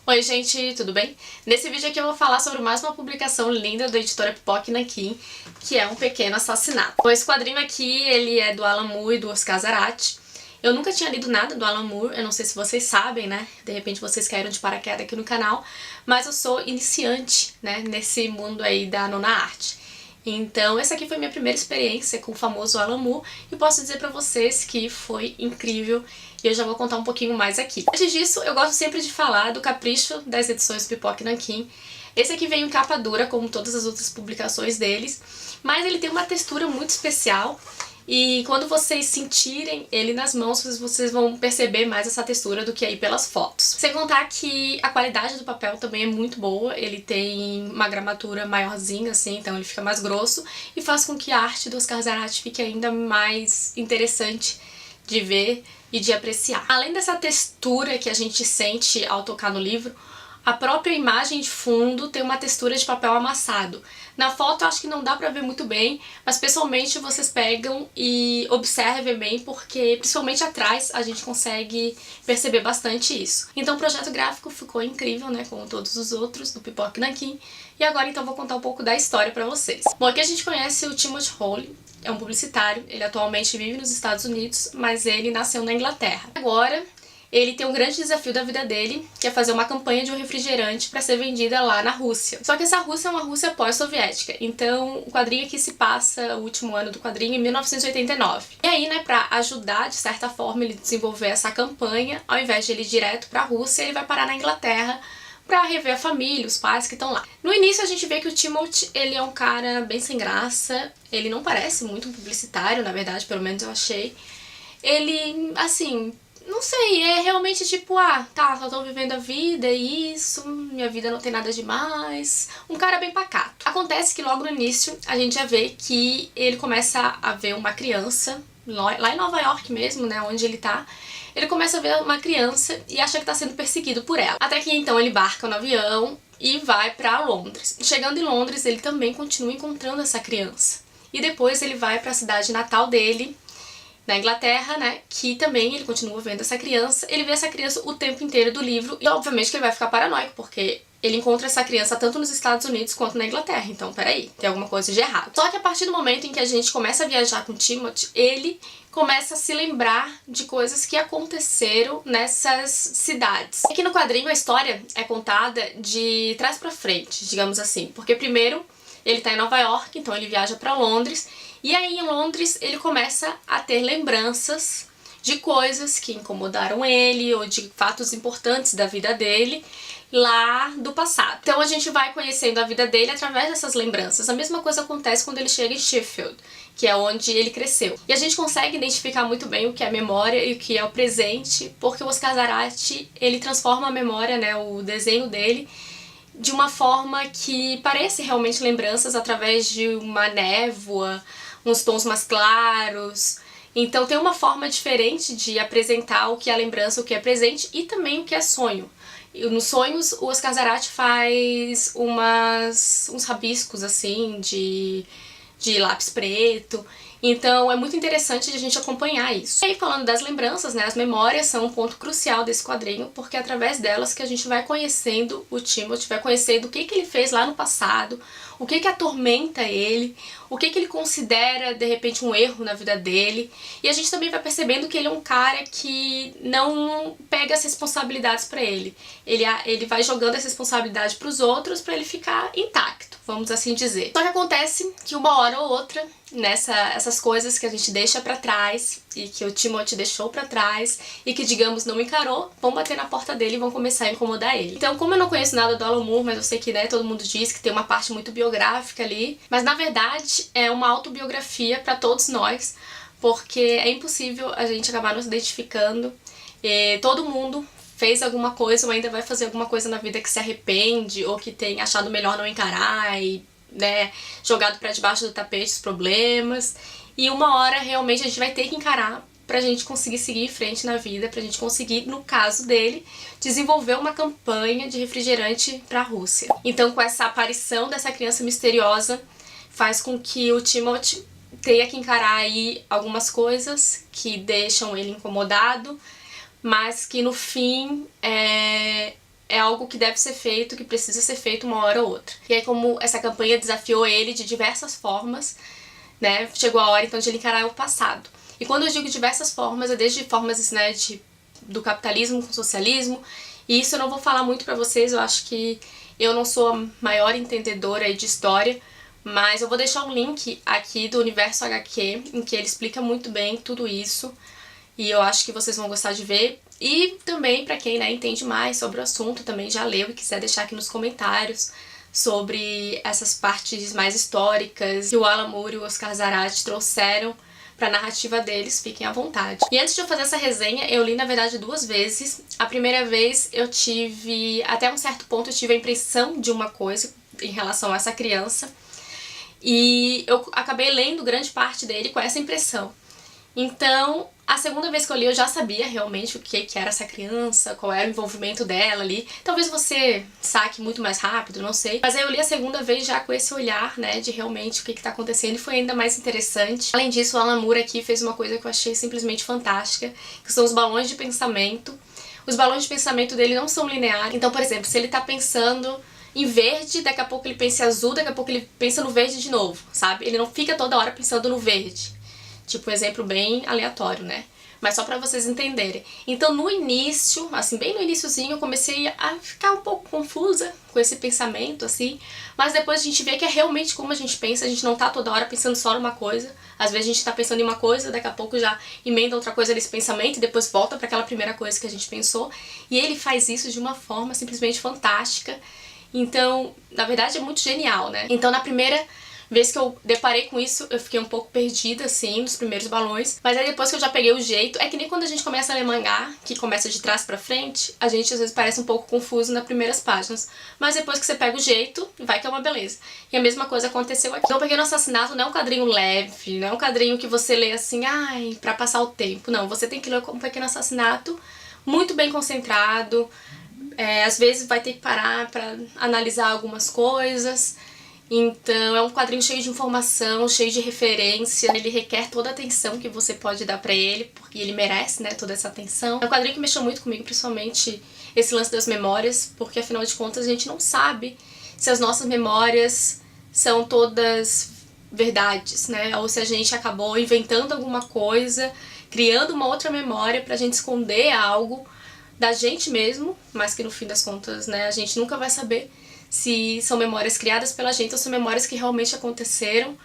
Oi gente, tudo bem? Nesse vídeo aqui eu vou falar sobre mais uma publicação linda da editora Pipoca Nanquim, que é Um Pequeno Assassinato. Bom, esse quadrinho aqui, ele é do Alan Moore e do Oscar Zarate. Eu nunca tinha lido nada do Alan Moore, eu não sei se vocês sabem, né? De repente vocês caíram de paraquedas aqui no canal, mas eu sou iniciante, né, nesse mundo aí da nona arte. Então essa aqui foi minha primeira experiência com o famoso Alan Moore e posso dizer pra vocês que foi incrível e eu já vou contar um pouquinho mais aqui. Antes disso, eu gosto sempre de falar do capricho das edições Pipoca Nanquim. Esse aqui veio em capa dura, como todas as outras publicações deles, mas ele tem uma textura muito especial e quando vocês sentirem ele nas mãos, vocês vão perceber mais essa textura do que aí pelas fotos. Sem contar que a qualidade do papel também é muito boa, ele tem uma gramatura maiorzinha assim, então ele fica mais grosso e faz com que a arte do Oscar Zarate fique ainda mais interessante de ver e de apreciar. Além dessa textura que a gente sente ao tocar no livro, a própria imagem de fundo tem uma textura de papel amassado. Na foto eu acho que não dá pra ver muito bem, mas pessoalmente vocês pegam e observem bem, porque principalmente atrás a gente consegue perceber bastante isso. Então o projeto gráfico ficou incrível, né, como todos os outros do Pipoca Nanquim. E agora então vou contar um pouco da história pra vocês. Bom, aqui a gente conhece o Timothy Hole, é um publicitário, ele atualmente vive nos Estados Unidos, mas ele nasceu na Inglaterra. Agora ele tem um grande desafio da vida dele, que é fazer uma campanha de um refrigerante para ser vendida lá na Rússia. Só que essa Rússia é uma Rússia pós-soviética, então o quadrinho aqui se passa, o último ano do quadrinho, em 1989. E aí, né, pra ajudar, de certa forma, ele desenvolver essa campanha, ao invés de ele ir direto pra Rússia, ele vai parar na Inglaterra pra rever a família, os pais que estão lá. No início a gente vê que o Timothy, ele é um cara bem sem graça, ele não parece muito um publicitário, na verdade, pelo menos eu achei. Ele, assim, não sei, é realmente tipo, tá, só tô vivendo a vida, é isso, minha vida não tem nada demais. Um cara bem pacato. Acontece que logo no início a gente já vê que ele começa a ver uma criança, lá em Nova York mesmo, né, onde ele tá. Ele começa a ver uma criança e acha que tá sendo perseguido por ela. Até que então ele embarca no avião e vai pra Londres. Chegando em Londres, ele também continua encontrando essa criança. E depois ele vai pra cidade natal dele, na Inglaterra, né, que também ele continua vendo essa criança. Ele vê essa criança o tempo inteiro do livro e obviamente que ele vai ficar paranoico, porque ele encontra essa criança tanto nos Estados Unidos quanto na Inglaterra, então peraí, tem alguma coisa de errado. Só que a partir do momento em que a gente começa a viajar com o Timothy, ele começa a se lembrar de coisas que aconteceram nessas cidades. Aqui no quadrinho a história é contada de trás pra frente, digamos assim, porque primeiro ele tá em Nova York, então ele viaja pra Londres, e aí em Londres ele começa a ter lembranças de coisas que incomodaram ele ou de fatos importantes da vida dele lá do passado. Então a gente vai conhecendo a vida dele através dessas lembranças. A mesma coisa acontece quando ele chega em Sheffield, que é onde ele cresceu. E a gente consegue identificar muito bem o que é a memória e o que é o presente, porque o Oscar Zarate, ele transforma a memória, né, o desenho dele, de uma forma que parece realmente lembranças através de uma névoa, uns tons mais claros. Então tem uma forma diferente de apresentar o que é lembrança, o que é presente e também o que é sonho. Nos sonhos, o Oscar Zarate faz uns rabiscos assim de lápis preto. Então é muito interessante de a gente acompanhar isso. E aí, falando das lembranças, né, as memórias são um ponto crucial desse quadrinho, porque é através delas que a gente vai conhecendo o Timothy, vai conhecendo o que ele fez lá no passado, o que atormenta ele, o que ele considera, de repente, um erro na vida dele. E a gente também vai percebendo que ele é um cara que não pega as responsabilidades pra ele. Ele vai jogando essa responsabilidade pros outros pra ele ficar intacto, vamos assim dizer. Só que acontece que uma hora ou outra, essas coisas que a gente deixa pra trás e que o Timothy deixou pra trás e que, digamos, não encarou, vão bater na porta dele e vão começar a incomodar ele. Então, como eu não conheço nada do Alan Moore, mas eu sei que, né, todo mundo diz que tem uma parte muito biográfica ali, mas na verdade é uma autobiografia pra todos nós, porque é impossível a gente acabar nos identificando. Todo mundo fez alguma coisa ou ainda vai fazer alguma coisa na vida que se arrepende ou que tem achado melhor não encarar e, né, jogado pra debaixo do tapete os problemas. E uma hora realmente a gente vai ter que encarar pra gente conseguir seguir em frente na vida, pra gente conseguir, no caso dele, desenvolver uma campanha de refrigerante pra Rússia. Então, com essa aparição dessa criança misteriosa, faz com que o Timothy tenha que encarar aí algumas coisas que deixam ele incomodado, mas que no fim é algo que deve ser feito, que precisa ser feito uma hora ou outra. E aí, como essa campanha desafiou ele de diversas formas, né, chegou a hora então de ele encarar o passado. E quando eu digo diversas formas, é desde formas, né, do capitalismo com o socialismo, e isso eu não vou falar muito pra vocês, eu acho que eu não sou a maior entendedora aí de história, mas eu vou deixar um link aqui do Universo HQ, em que ele explica muito bem tudo isso, e eu acho que vocês vão gostar de ver. E também pra quem, né, entende mais sobre o assunto, também já leu e quiser deixar aqui nos comentários sobre essas partes mais históricas que o Alan Moore e o Oscar Zarate trouxeram pra narrativa deles, fiquem à vontade. E antes de eu fazer essa resenha, eu li na verdade 2 vezes. A primeira vez eu tive, até um certo ponto, eu tive a impressão de uma coisa em relação a essa criança, e eu acabei lendo grande parte dele com essa impressão. Então, a segunda vez que eu li, eu já sabia realmente o que era essa criança, qual era o envolvimento dela ali. Talvez você saque muito mais rápido, não sei. Mas aí eu li a segunda vez já com esse olhar, né, de realmente o que tá acontecendo, e foi ainda mais interessante. Além disso, o Alan Moore aqui fez uma coisa que eu achei simplesmente fantástica, que são os balões de pensamento. Os balões de pensamento dele não são lineares. Então, por exemplo, se ele tá pensando em verde, daqui a pouco ele pensa em azul, daqui a pouco ele pensa no verde de novo, sabe? Ele não fica toda hora pensando no verde. Tipo, um exemplo bem aleatório, né? Mas só pra vocês entenderem. Então, no início, assim, bem no iniciozinho, eu comecei a ficar um pouco confusa com esse pensamento, assim. Mas depois a gente vê que é realmente como a gente pensa. A gente não tá toda hora pensando só numa coisa. Às vezes a gente tá pensando em uma coisa, daqui a pouco já emenda outra coisa nesse pensamento e depois volta pra aquela primeira coisa que a gente pensou. E ele faz isso de uma forma simplesmente fantástica. Então, na verdade, é muito genial, né? Então, na primeira vez que eu deparei com isso, eu fiquei um pouco perdida, assim, nos primeiros balões. Mas aí depois que eu já peguei o jeito, é que nem quando a gente começa a ler mangá, que começa de trás pra frente, a gente às vezes parece um pouco confuso nas primeiras páginas. Mas depois que você pega o jeito, vai que é uma beleza. E a mesma coisa aconteceu aqui. Então, O Pequeno Assassinato não é um quadrinho leve, não é um quadrinho que você lê assim, ai, pra passar o tempo. Não, você tem que ler Um Pequeno Assassinato muito bem concentrado. Às vezes vai ter que parar pra analisar algumas coisas. Então é um quadrinho cheio de informação, cheio de referência, ele requer toda a atenção que você pode dar pra ele, porque ele merece, né, toda essa atenção. É um quadrinho que mexeu muito comigo, principalmente esse lance das memórias, porque afinal de contas a gente não sabe se as nossas memórias são todas verdades, né, ou se a gente acabou inventando alguma coisa, criando uma outra memória pra gente esconder algo da gente mesmo, mas que no fim das contas, né, a gente nunca vai saber se são memórias criadas pela gente ou são memórias que realmente aconteceram.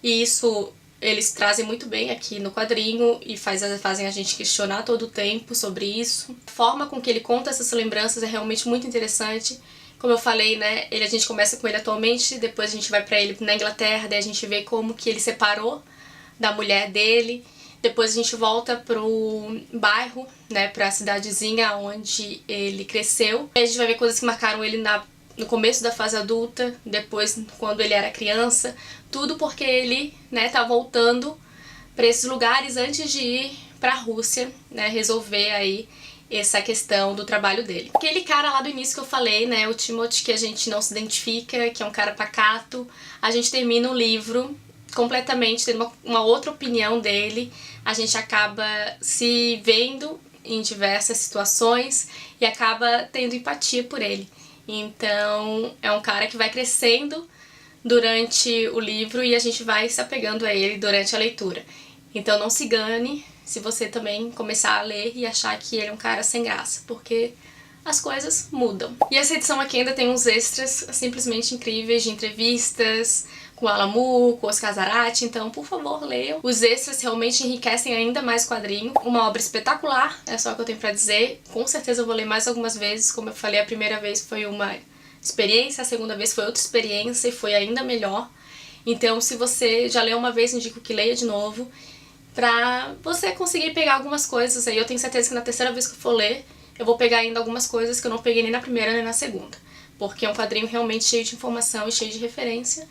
E isso eles trazem muito bem aqui no quadrinho e fazem a gente questionar todo o tempo sobre isso. A forma com que ele conta essas lembranças é realmente muito interessante. Como eu falei, né, a gente começa com ele atualmente, depois a gente vai pra ele na Inglaterra, daí a gente vê como que ele separou da mulher dele. Depois a gente volta pro bairro, né, pra cidadezinha onde ele cresceu. E a gente vai ver coisas que marcaram ele no começo da fase adulta, depois quando ele era criança, tudo porque ele, né, tá voltando pra esses lugares antes de ir pra Rússia, né, resolver aí essa questão do trabalho dele. Aquele cara lá do início que eu falei, né, o Timothy, que a gente não se identifica, que é um cara pacato, a gente termina o livro completamente tendo uma outra opinião dele, a gente acaba se vendo em diversas situações e acaba tendo empatia por ele. Então é um cara que vai crescendo durante o livro e a gente vai se apegando a ele durante a leitura. Então não se engane se você também começar a ler e achar que ele é um cara sem graça, porque as coisas mudam. E essa edição aqui ainda tem uns extras simplesmente incríveis de entrevistas com Alan Moore, com Oscar Zarate, então por favor leiam. Os extras realmente enriquecem ainda mais o quadrinho. Uma obra espetacular, é só o que eu tenho pra dizer. Com certeza eu vou ler mais algumas vezes, como eu falei, a primeira vez foi uma experiência, a segunda vez foi outra experiência e foi ainda melhor. Então se você já leu uma vez, indico que leia de novo, pra você conseguir pegar algumas coisas aí. Eu tenho certeza que na terceira vez que eu for ler, eu vou pegar ainda algumas coisas que eu não peguei nem na primeira nem na segunda. Porque é um quadrinho realmente cheio de informação e cheio de referência.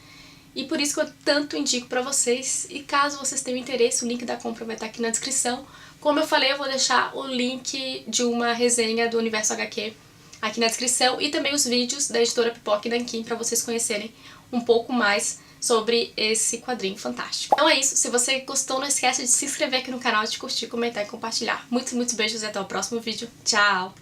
E por isso que eu tanto indico pra vocês. E caso vocês tenham interesse, o link da compra vai estar aqui na descrição. Como eu falei, eu vou deixar o link de uma resenha do Universo HQ aqui na descrição. E também os vídeos da editora Pipoca e Nanquim pra vocês conhecerem um pouco mais sobre esse quadrinho fantástico. Então é isso. Se você gostou, não esquece de se inscrever aqui no canal, de curtir, comentar e compartilhar. Muitos beijos e até o próximo vídeo. Tchau!